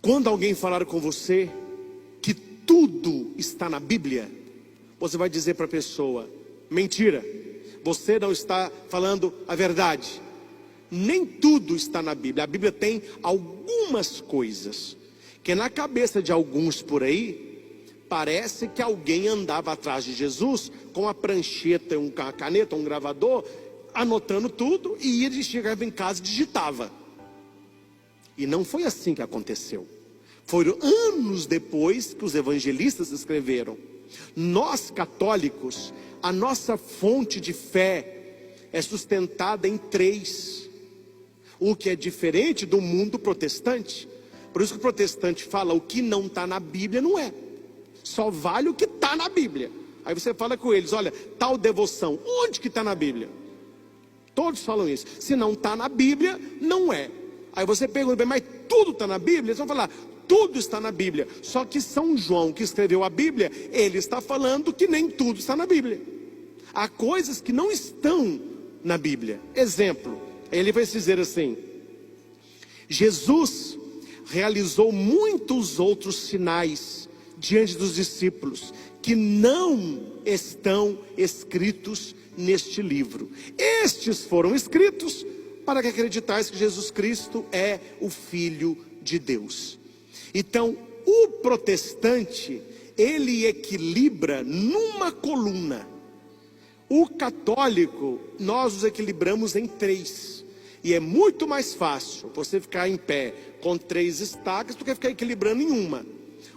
Quando alguém falar com você que tudo está na Bíblia, você vai dizer para a pessoa: mentira, você não está falando a verdade. Nem tudo está na Bíblia. A Bíblia tem algumas coisas que na cabeça de alguns por aí, parece que alguém andava atrás de Jesus com a prancheta, uma caneta, um gravador, anotando tudo, e ele chegava em casa e digitava. E não foi assim que aconteceu. Foram anos depois que os evangelistas escreveram. Nós católicos, a nossa fonte de fé é sustentada em 3, o que é diferente do mundo protestante. Por isso que o protestante fala: o que não está na Bíblia não é, só vale o que está na Bíblia. Aí você fala com eles: olha, tal devoção, onde que está na Bíblia? Todos falam isso. Se não está na Bíblia, não é. Aí você pergunta: mas tudo está na Bíblia? Eles vão falar: tudo está na Bíblia. Só que São João, que escreveu a Bíblia, ele está falando que nem tudo está na Bíblia. Há coisas que não estão na Bíblia. Exemplo, ele vai dizer assim: Jesus realizou muitos outros sinais diante dos discípulos que não estão escritos neste livro. Estes foram escritos para que acreditais que Jesus Cristo é o Filho de Deus. Então, o protestante, ele equilibra numa coluna. O católico, nós os equilibramos em 3. E é muito mais fácil você ficar em pé com 3 estacas do que ficar equilibrando em uma.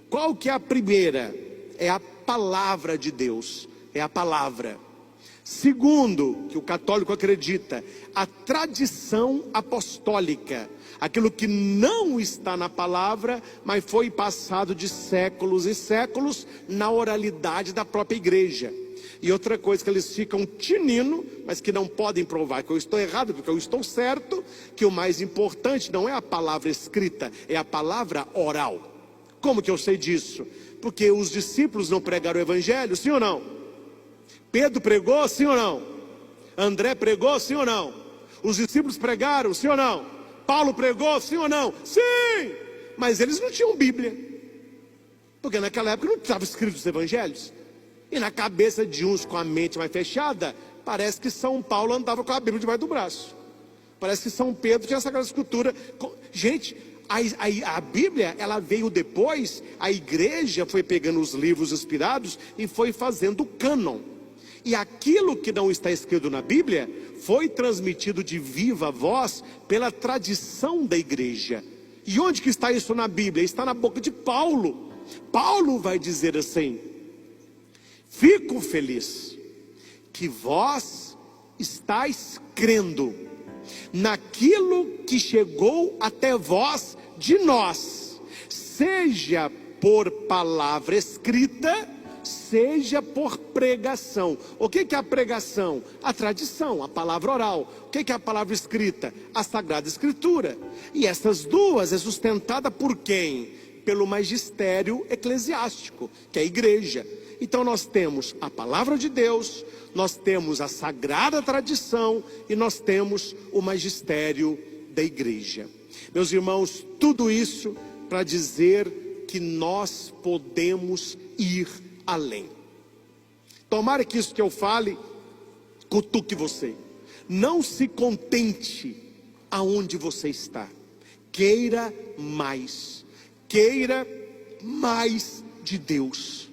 Qual que é a primeira? É a palavra de Deus. É a palavra. Segundo, que o católico acredita, a tradição apostólica. Aquilo que não está na palavra, mas foi passado de séculos e séculos na oralidade da própria igreja. E outra coisa que eles ficam tinindo, mas que não podem provar que eu estou errado, porque eu estou certo, que o mais importante não é a palavra escrita, é a palavra oral. Como que eu sei disso? Porque os discípulos não pregaram o evangelho, sim ou não? Pedro pregou, sim ou não? André pregou, sim ou não? Os discípulos pregaram, sim ou não? Paulo pregou, sim ou não? Sim! Mas eles não tinham Bíblia, porque naquela época não estavam escritos os evangelhos. E na cabeça de uns com a mente mais fechada, parece que São Paulo andava com a Bíblia debaixo do braço. Parece que São Pedro tinha a Sagrada Escritura. Gente, a Bíblia, ela veio depois. A igreja foi pegando os livros inspirados e foi fazendo o cânon. E aquilo que não está escrito na Bíblia foi transmitido de viva voz pela tradição da igreja. E onde que está isso na Bíblia? Está na boca de Paulo. Paulo vai dizer assim: fico feliz que vós estáis crendo naquilo que chegou até vós de nós, seja por palavra escrita, seja por pregação. O que é a pregação? A tradição, a palavra oral. O que é a palavra escrita? A Sagrada Escritura. E essas duas é sustentada por quem? Pelo magistério eclesiástico, que é a igreja. Então nós temos a palavra de Deus, nós temos a sagrada tradição e nós temos o magistério da igreja. Meus irmãos, tudo isso para dizer que nós podemos ir além. Tomara que isso que eu fale cutuque você. Não se contente aonde você está. Queira mais. Queira mais de Deus.